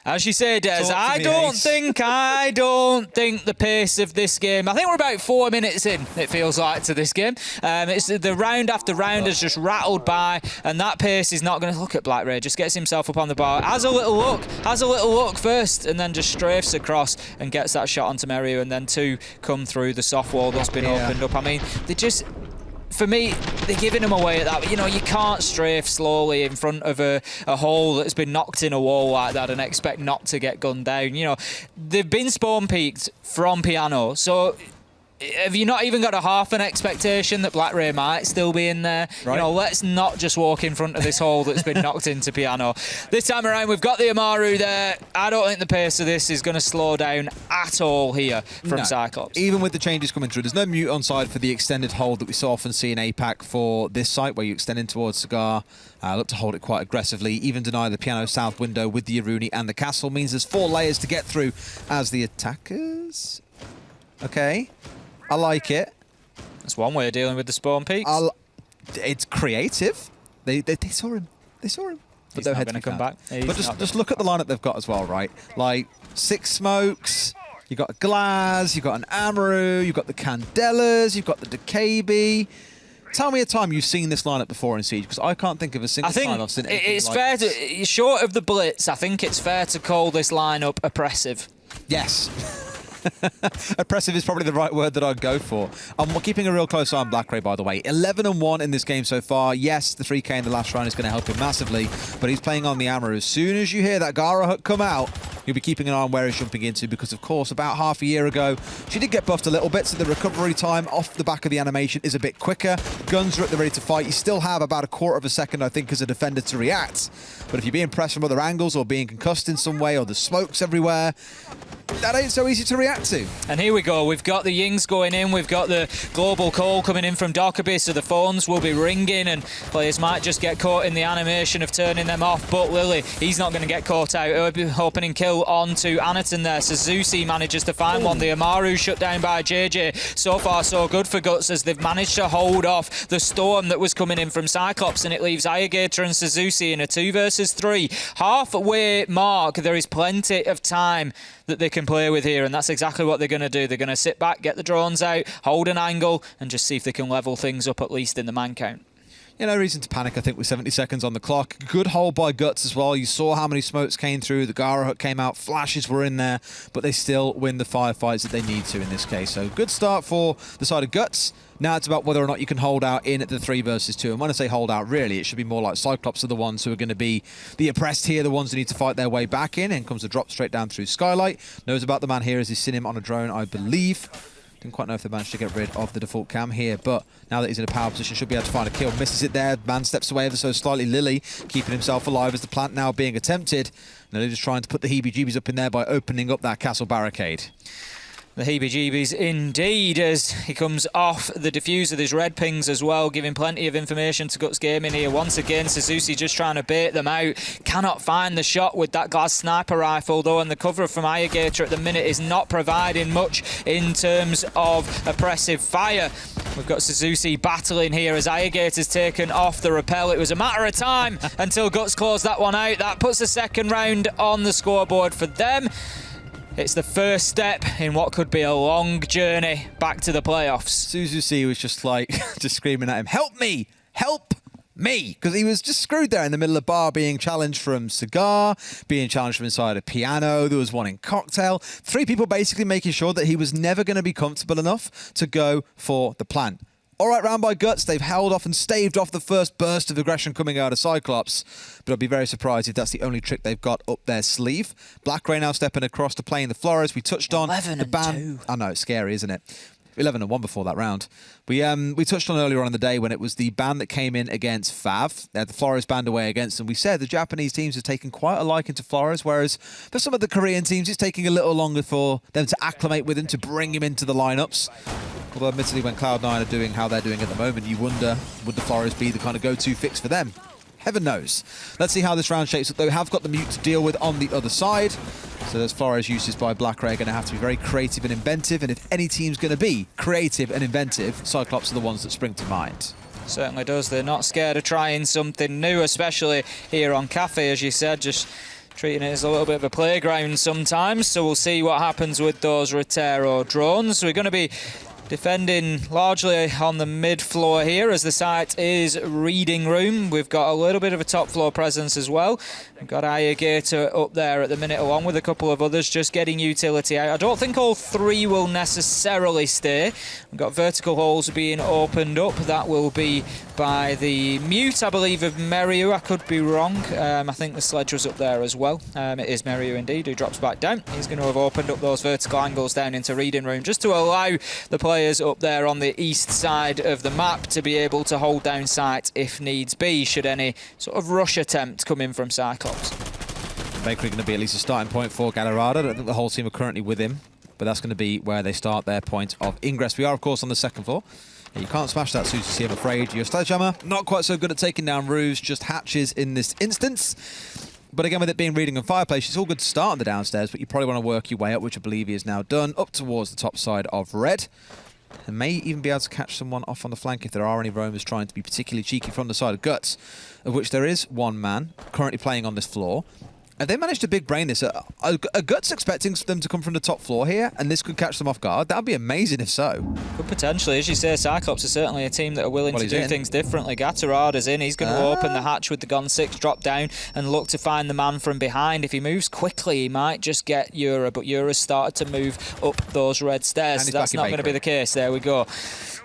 as you say, Des, I don't think the pace of this game, I think we're about 4 minutes in, it feels like, to this game. It's the round after round has just rattled by, and that pace is not going to look at Black Ray. Just gets himself up on the bar, has a little look first, and then just strafes across and gets that shot onto Meryu, and then 2 come through the soft wall that's been opened up. I mean, they just... for me, they're giving them away at that. You know, you can't strafe slowly in front of a hole that's been knocked in a wall like that and expect not to get gunned down. You know, they've been spawn peaked from Piano, so have you not even got a half an expectation that Black Ray might still be in there? Right. You know, let's not just walk in front of this hole that's been knocked into Piano. This time around, we've got the Amaru there. I don't think the pace of this is going to slow down at all here from Cyclops. Even with the changes coming through, there's no mute on side for the extended hold that we so often see in APAC for this site, where you extend in towards Cigar, look to hold it quite aggressively, even deny the Piano South window with the Aruni and the Castle. Means there's 4 layers to get through as the attackers. Okay. I like it. That's one way of dealing with the spawn peaks. It's creative. They saw him. They saw him. But He's they're not head going to to come back. But just look at the lineup they've got as well, right? Like 6 smokes. You've got a Glaz. You've got an Amaru. You've got the Candelas. You've got the Decabi. Tell me a time you've seen this lineup before in Siege, because I can't think of a single time I've seen anything it's like fair this. to, short of the blitz, I think it's fair to call this lineup oppressive. Yes. Oppressive is probably the right word that I'd go for. I'm keeping a real close eye on Black Ray, by the way. 11-1 in this game so far. Yes, the 3K in the last round is going to help him massively, but he's playing on the Amaru. As soon as you hear that Gara hook come out, you'll be keeping an eye on where he's jumping into, because, of course, about half a year ago, she did get buffed a little bit, so the recovery time off the back of the animation is a bit quicker. Guns are at the ready to fight. You still have about a quarter of a second, I think, as a defender to react. But if you're being pressed from other angles or being concussed in some way, or there's smokes everywhere, that ain't so easy to react to. And here we go. We've got the Yings going in. We've got the global call coming in from Dockerby, so the phones will be ringing and players might just get caught in the animation of turning them off. But Lily, he's not going to get caught out. Opening kill on to Anaton there. Suzuki manages to find one. The Amaru shut down by JJ. So far, so good for Guts, as they've managed to hold off the storm that was coming in from Cyclops, and it leaves Ayagator and Suzuki in a 2 versus 3. Halfway mark, there is plenty of time that they can play with here, and that's exactly what they're going to do. They're going to sit back, get the drones out, hold an angle, and just see if they can level things up, at least in the man count. Yeah, no reason to panic, I think, with 70 seconds on the clock. Good hold by Guts as well. You saw how many smokes came through. The Gara hook came out. Flashes were in there, but they still win the firefights that they need to in this case. So good start for the side of Guts. Now it's about whether or not you can hold out in at the 3 versus 2. And when I say hold out, really, it should be more like Cyclops are the ones who are going to be the oppressed here, the ones who need to fight their way back in. And comes a drop straight down through Skylight. Knows about the man here as he's seen him on a drone, I believe. Didn't quite know if they managed to get rid of the default cam here, but now that he's in a power position, should be able to find a kill. Misses it there. Man steps away ever so slightly. Lily keeping himself alive as the plant now being attempted. Lily just trying to put the heebie-jeebies up in there by opening up that castle barricade. The heebie-jeebies indeed, as he comes off the diffuser. There's red pings as well, giving plenty of information to Guts Gaming here. Once again, Suzuki just trying to bait them out. Cannot find the shot with that glass sniper rifle, though, and the cover from Ayagator at the minute is not providing much in terms of oppressive fire. We've got Suzuki battling here as Ayagator's taken off the rappel. It was a matter of time until Guts closed that one out. That puts the second round on the scoreboard for them. It's the first step in what could be a long journey back to the playoffs. Suzuki was just like, just screaming at him, help me, help me. Because he was just screwed there in the middle of bar, being challenged from Cigar, being challenged from inside a Piano. There was one in Cocktail. 3 people basically making sure that he was never going to be comfortable enough to go for the plant. All right, round by Guts. They've held off and staved off the first burst of aggression coming out of Cyclops. But I'd be very surprised if that's the only trick they've got up their sleeve. Black Ray now stepping across to playing the Flores. We touched on the ban. I know, it's scary, isn't it? 11-1 before that round. We touched on earlier on in the day when it was the ban that came in against Fav. They had the Flores banned away against them. We said the Japanese teams have taken quite a liking to Flores, whereas for some of the Korean teams, it's taking a little longer for them to acclimate with him, to bring him into the lineups. Although admittedly, when Cloud9 are doing how they're doing at the moment, you wonder, would the Flores be the kind of go-to fix for them? Heaven knows. Let's see how this round shapes up. They have got the mute to deal with on the other side. So those Flores uses by Black Ray are going to have to be very creative and inventive. And if any team's going to be creative and inventive, Cyclops are the ones that spring to mind. Certainly does. They're not scared of trying something new, especially here on Cafe, as you said, just treating it as a little bit of a playground sometimes. So we'll see what happens with those Rotero drones. We're going to be Defending largely on the mid floor here, as the site is reading room. We've got a little bit of a top floor presence as well. We've got Gator up there at the minute, along with a couple of others just getting utility out. I don't think all three will necessarily stay. We've got vertical holes being opened up. That will be by the mute, I believe, of Meriu. I could be wrong. I think the sledge was up there as well. It is Meriu indeed, who drops back down. He's going to have opened up those vertical angles down into reading room just to allow the players up there on the east side of the map to be able to hold down site if needs be, should any sort of rush attempt come in from Cyclops. Bakery going to be at least a starting point for Galarada. I don't think the whole team are currently with him, but that's going to be where they start their point of ingress. We are, of course, on the second floor. You can't smash that CCC, I'm afraid. Your sledgehammer, not quite so good at taking down roofs, just hatches in this instance. But again, with it being reading and fireplace, it's all good to start on the downstairs, but you probably want to work your way up, which I believe he is now done, up towards the top side of red. And may even be able to catch someone off on the flank if there are any roamers trying to be particularly cheeky from the side of Guts, of which there is one man currently playing on this floor. And they managed to big brain this. Are Guts expecting them to come from the top floor here, and this could catch them off guard? That would be amazing if so. Could potentially. As you say, Cyclops are certainly a team that are willing to do things differently. Gatarada's in. He's going to open the hatch with the Gun 6, drop down, and look to find the man from behind. If he moves quickly, he might just get Yura, but Yura's started to move up those red stairs. So that's not going to be the case. There we go.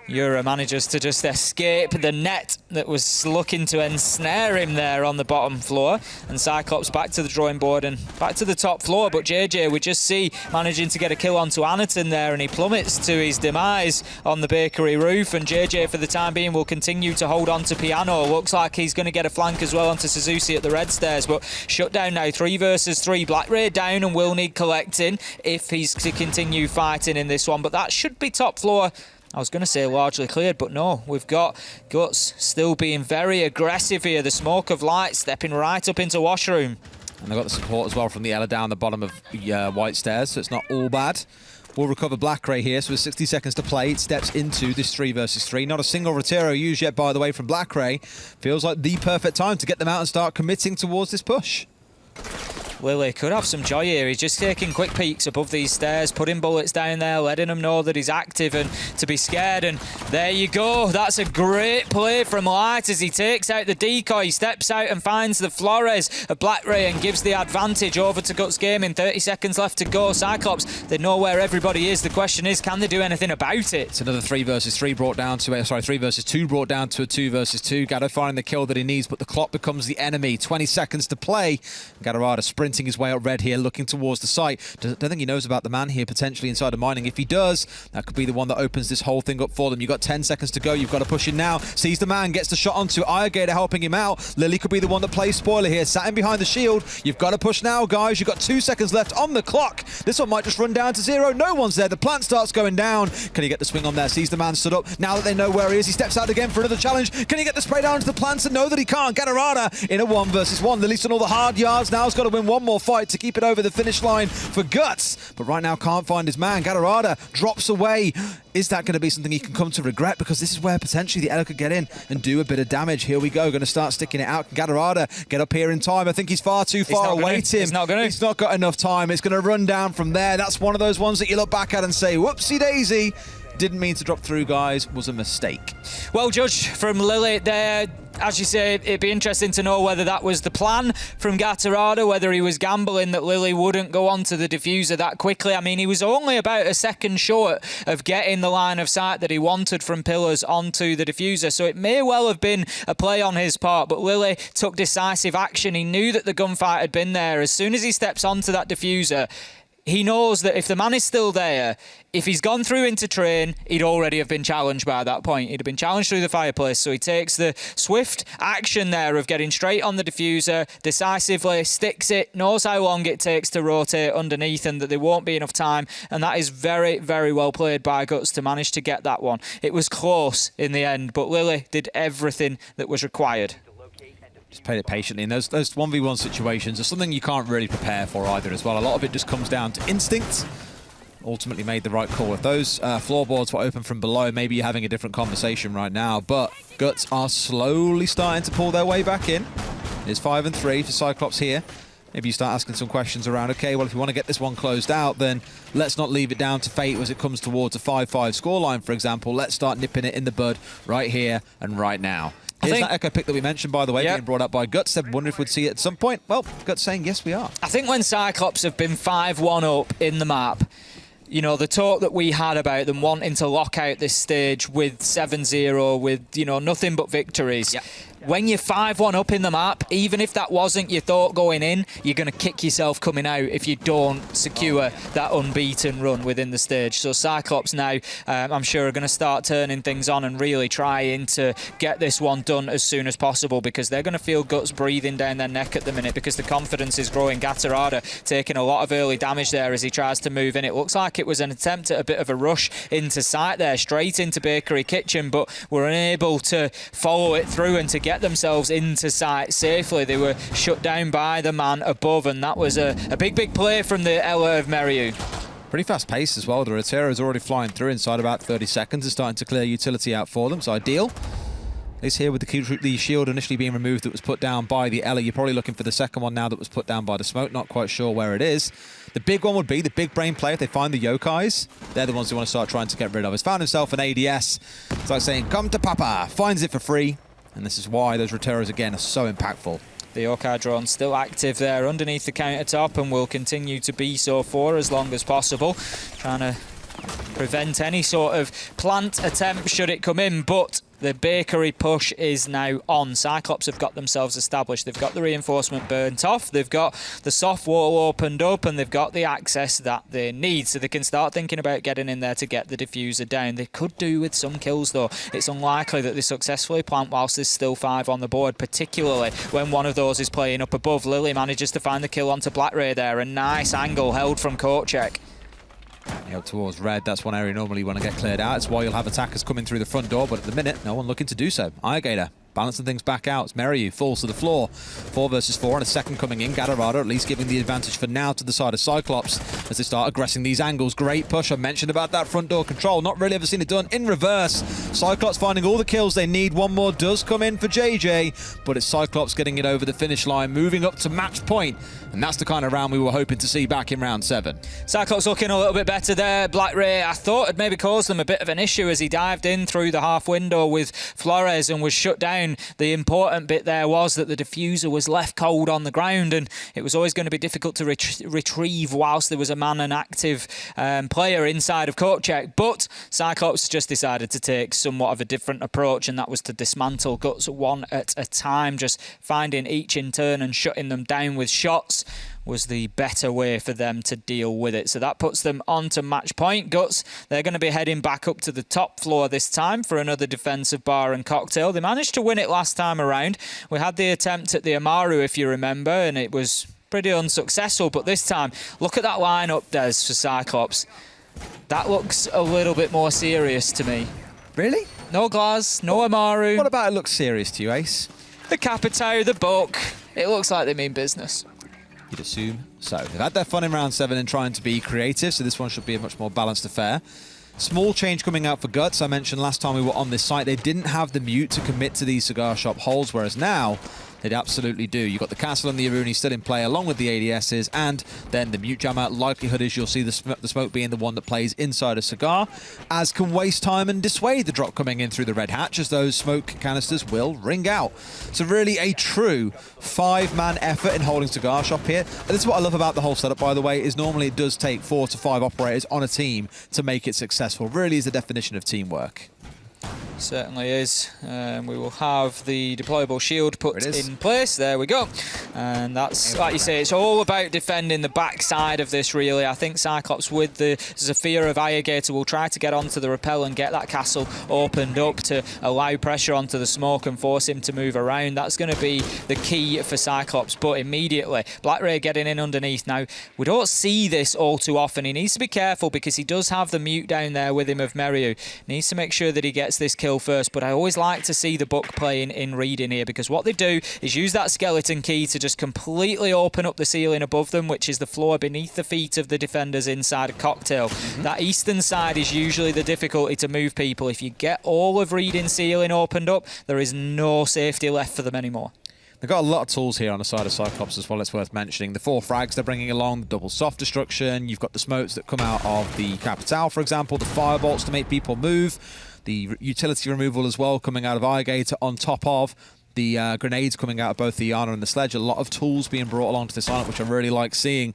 Yura manages to just escape the net that was looking to ensnare him there on the bottom floor. And Cyclops back to the drawing board and back to the top floor. But JJ, we just see managing to get a kill onto Anaton there, and he plummets to his demise on the bakery roof. And JJ, for the time being, will continue to hold on to Piano. Looks like he's going to get a flank as well onto Suzuki at the red stairs. But shut down now, 3 versus 3. Black Ray down and will need collecting if he's to continue fighting in this one. But that should be top floor. I was going to say largely cleared, but no, we've got Guts still being very aggressive here. The smoke of light stepping right up into washroom. And they've got the support as well from the Ella down the bottom of white stairs, so it's not all bad. We'll recover Black Ray here, so with 60 seconds to play, it steps into this 3 versus 3. Not a single Retiro used yet, by the way, from Black Ray. Feels like the perfect time to get them out and start committing towards this push. Lily could have some joy here. He's just taking quick peeks above these stairs, putting bullets down there, letting them know that he's active and to be scared. And there you go. That's a great play from Light as he takes out the decoy. He steps out and finds the Flores of Black Ray and gives the advantage over to Guts Gaming. 30 seconds left to go. Cyclops, they know where everybody is. The question is, can they do anything about it? It's another 3 versus 3 brought down to 3 versus 2 brought down to a 2 versus 2. Gatto finding the kill that he needs, but the clock becomes the enemy. 20 seconds to play. Gatorada sprinting his way up red here, looking towards the site. Don't think he knows about the man here potentially inside of mining. If he does, that could be the one that opens this whole thing up for them. You've got 10 seconds to go. You've got to push in now. Sees the man, gets the shot onto Gator helping him out. Lily could be the one that plays spoiler here. Sat in behind the shield. You've got to push now, guys. You've got 2 seconds left on the clock. This one might just run down to 0. No one's there. The plant starts going down. Can he get the swing on there? Sees the man stood up. Now that they know where he is, he steps out again for another challenge. Can he get the spray down to the plants? And know that he can't. Gatorada in a 1 versus 1. Lily's done all the hard yards. Now he's got to win one more fight to keep it over the finish line for Guts, but right now can't find his man. Gatorada drops away. Is that going to be something he can come to regret? Because this is where potentially the Ella could get in and do a bit of damage. Here we go, going to start sticking it out. Can Gatorada get up here in time? I think he's far too far away. He's not got enough time. It's going to run down from there. That's one of those ones that you look back at and say, whoopsie daisy. Didn't mean to drop through, guys. Was a mistake. Well judged from Lily there. As you say, it'd be interesting to know whether that was the plan from Gatorada, whether he was gambling that Lily wouldn't go onto the diffuser that quickly. I mean, he was only about a second short of getting the line of sight that he wanted from Pillars onto the diffuser, so it may well have been a play on his part, but Lily took decisive action. He knew that the gunfight had been there. As soon as he steps onto that diffuser, he knows that if the man is still there, if he's gone through into train, he'd already have been challenged by that point. He'd have been challenged through the fireplace. So he takes the swift action there of getting straight on the diffuser, decisively sticks it, knows how long it takes to rotate underneath and that there won't be enough time. And that is very, very well played by Guts to manage to get that one. It was close in the end, but Lily did everything that was required. Just played it patiently. And those 1v1 situations are something you can't really prepare for either as well. A lot of it just comes down to instinct. Ultimately made the right call. If those floorboards were open from below, maybe you're having a different conversation right now. But Guts are slowly starting to pull their way back in. It's 5 and 3 for Cyclops here. maybe you start asking some questions around, okay, well, if you want to get this one closed out, then let's not leave it down to fate as it comes towards a 5-5 scoreline, for example. Let's start nipping it in the bud right here and right now. Here's that Echo pick that we mentioned, by the way, being brought up by Guts. I wonder if we'd see it at some point. Well, Guts saying, yes, we are. I think when Cyclops have been 5-1 up in the map, you know, the talk that we had about them wanting to lock out this stage with 7-0, with, you know, nothing but victories. Yep. When you're 5-1 up in the map, even if that wasn't your thought going in, you're going to kick yourself coming out if you don't secure that unbeaten run within the stage. So Cyclops now, I'm sure, are going to start turning things on and really trying to get this one done as soon as possible, because they're going to feel Guts breathing down their neck at the minute because the confidence is growing. Gatarada taking a lot of early damage there as he tries to move in. It looks like it was an attempt at a bit of a rush into sight there, straight into Bakery Kitchen, but were unable to follow it through and to get themselves into sight safely. They were shut down by the man above, and that was a big play from the Ella of Meriu. Pretty fast pace as well. The Rotero is already flying through inside about 30 seconds and starting to clear utility out for them. It's ideal. At least here with the shield initially being removed that was put down by the Ella. You're probably looking for the second one now that was put down by the smoke. Not quite sure where it is. The big one would be the big brain play if they find the Yokais. They're the ones who want to start trying to get rid of. He's found himself an ADS. It's like saying, come to Papa. Finds it for free. And this is why those Roteros, again, are so impactful. The Yokai drone still active there underneath the countertop and will continue to be so for as long as possible. Trying to prevent any sort of plant attempt should it come in, but the bakery push is now on. Cyclops have got themselves established. They've got the reinforcement burnt off. They've got the soft wall opened up, and they've got the access that they need. So they can start thinking about getting in there to get the diffuser down. They could do with some kills, though. It's unlikely that they successfully plant whilst there's still 5 on the board, particularly when one of those is playing up above. Lily manages to find the kill onto Black Ray there. A nice angle held from Korchek. Up towards red, that's one area normally you want to get cleared out. It's why you'll have attackers coming through the front door, but at the minute, no one looking to do so. Gator balancing things back out. It's Meriu falls to the floor. 4 versus 4 and a second coming in. Gatarada at least giving the advantage for now to the side of Cyclops as they start aggressing these angles. Great push. I mentioned about that front door control. Not really ever seen it done in reverse. Cyclops finding all the kills they need. One more does come in for JJ, but it's Cyclops getting it over the finish line, moving up to match point. And that's the kind of round we were hoping to see back in round 7. Cyclops looking a little bit better there. Black Ray, I thought, had maybe caused them a bit of an issue as he dived in through the half window with Flores and was shut down. The important bit there was that the diffuser was left cold on the ground, and it was always going to be difficult to retrieve whilst there was a man and active player inside of Korchek. But Cyclops just decided to take somewhat of a different approach, and that was to dismantle Guts one at a time, just finding each in turn and shutting them down with shots was the better way for them to deal with it. So that puts them on to match point. Guts, they're going to be heading back up to the top floor this time for another defensive bar and cocktail. They managed to win it last time around. We had the attempt at the Amaru, if you remember, and it was pretty unsuccessful. But this time, look at that lineup, Des, for Cyclops. That looks a little bit more serious to me. Really? No Glaz, no Amaru. What about it looks serious to you, Ace? The Capitao, the Buck. It looks like they mean business. You'd assume so. They've had their fun in round 7 and trying to be creative, so this one should be a much more balanced affair. Small change coming out for Guts. I mentioned last time we were on this site, they didn't have the mute to commit to these cigar shop holes, whereas now they absolutely do. You've got the Castle and the Aruni still in play along with the ADSs, and then the mute jammer. Likelihood is you'll see the smoke being the one that plays inside a cigar, as can waste time and dissuade the drop coming in through the red hatch, as those smoke canisters will ring out. So really a true 5-man effort in holding cigar shop here. And this is what I love about the whole setup, by the way, is normally it does take 4 to 5 operators on a team to make it successful. Really is the definition of teamwork. Certainly is. We will have the deployable shield put in place. There we go. And that's, like you say, it's all about defending the backside of this, really. I think Cyclops, with the Zephyr of Irrigator, will try to get onto the rappel and get that castle opened up to allow pressure onto the smoke and force him to move around. That's going to be the key for Cyclops. But immediately, Black Ray getting in underneath. Now, we don't see this all too often. He needs to be careful because he does have the mute down there with him of Meriu. Needs to make sure that he gets this kill first, but I always like to see the Buck playing in reading here, because what they do is use that skeleton key to just completely open up the ceiling above them, which is the floor beneath the feet of the defenders inside a cocktail. That eastern side is usually the difficulty to move people. If you get all of reading ceiling opened up, there is no safety left for them anymore. They've got a lot of tools here on the side of Cyclops as well, it's worth mentioning. The 4 frags they're bringing along, the double soft destruction, you've got the smokes that come out of the Capital, for example, the firebolts to make people move, the utility removal as well coming out of Irrigator on top of the grenades coming out of both the Iana and the Sledge. A lot of tools being brought along to this lineup, which I really like seeing.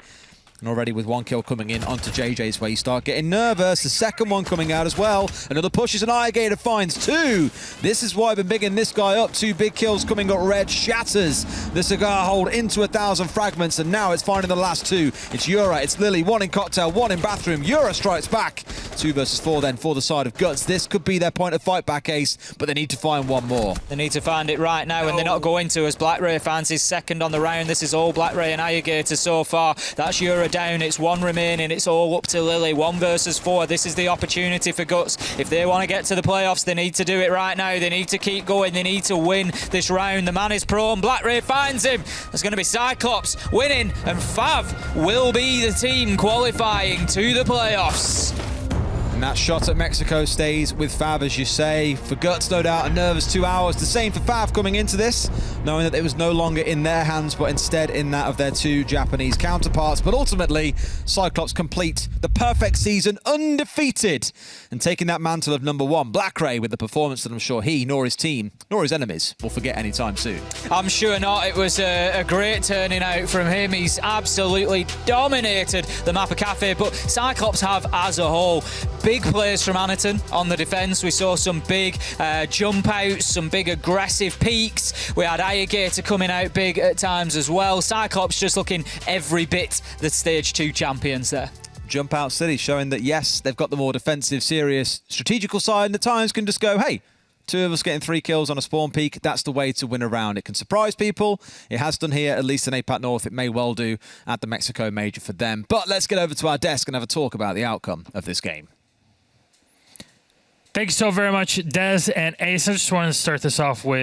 And already with 1 kill coming in onto JJ's where you start getting nervous. The second one coming out as well. Another push as an Irrigator finds 2. This is why I've been bigging this guy up. 2 big kills coming up. Red shatters the cigar hold into 1,000 fragments, and now it's finding the last 2. It's Yura, it's Lily, 1 in Cocktail, 1 in Bathroom. Yura strikes back. 2 versus 4 then for the side of Guts. This could be their point of fight back, Ace, but they need to find 1 more. They need to find it right now, and they're not going to, as Black Ray finds his second on the round. This is all Black Ray and Irrigator so far. That's Yura down. It's 1 remaining. It's all up to Lily. 1 versus 4. This is the opportunity for Guts. If they want to get to the playoffs, they need to do it right now. They need to keep going. They need to win this round. The man is prone. Black Ray finds him. There's going to be Cyclops winning, and Fav will be the team qualifying to the playoffs. And that shot at Mexico stays with Fav, as you say. For Guts, no doubt, a nervous 2 hours. The same for Fav coming into this, knowing that it was no longer in their hands, but instead in that of their 2 Japanese counterparts. But ultimately, Cyclops complete the perfect season, undefeated, and taking that mantle of number 1. Black Ray with the performance that I'm sure he, nor his team, nor his enemies will forget anytime soon. I'm sure not. It was a great turning out from him. He's absolutely dominated the Mappa Cafe, but Cyclops have as a whole. Big plays from Anaton on the defence. We saw some big jump outs, some big aggressive peaks. We had Irrigator coming out big at times as well. Cyclops just looking every bit the Stage 2 champions there. Jump out City showing that, yes, they've got the more defensive, serious, strategical side, and at times can just go, hey, 2 of us getting 3 kills on a spawn peak, that's the way to win a round. It can surprise people. It has done here, at least in APAC North. It may well do at the Mexico Major for them. But let's get over to our desk and have a talk about the outcome of this game. Thank you so very much, Des and Ace. I just wanted to start this off with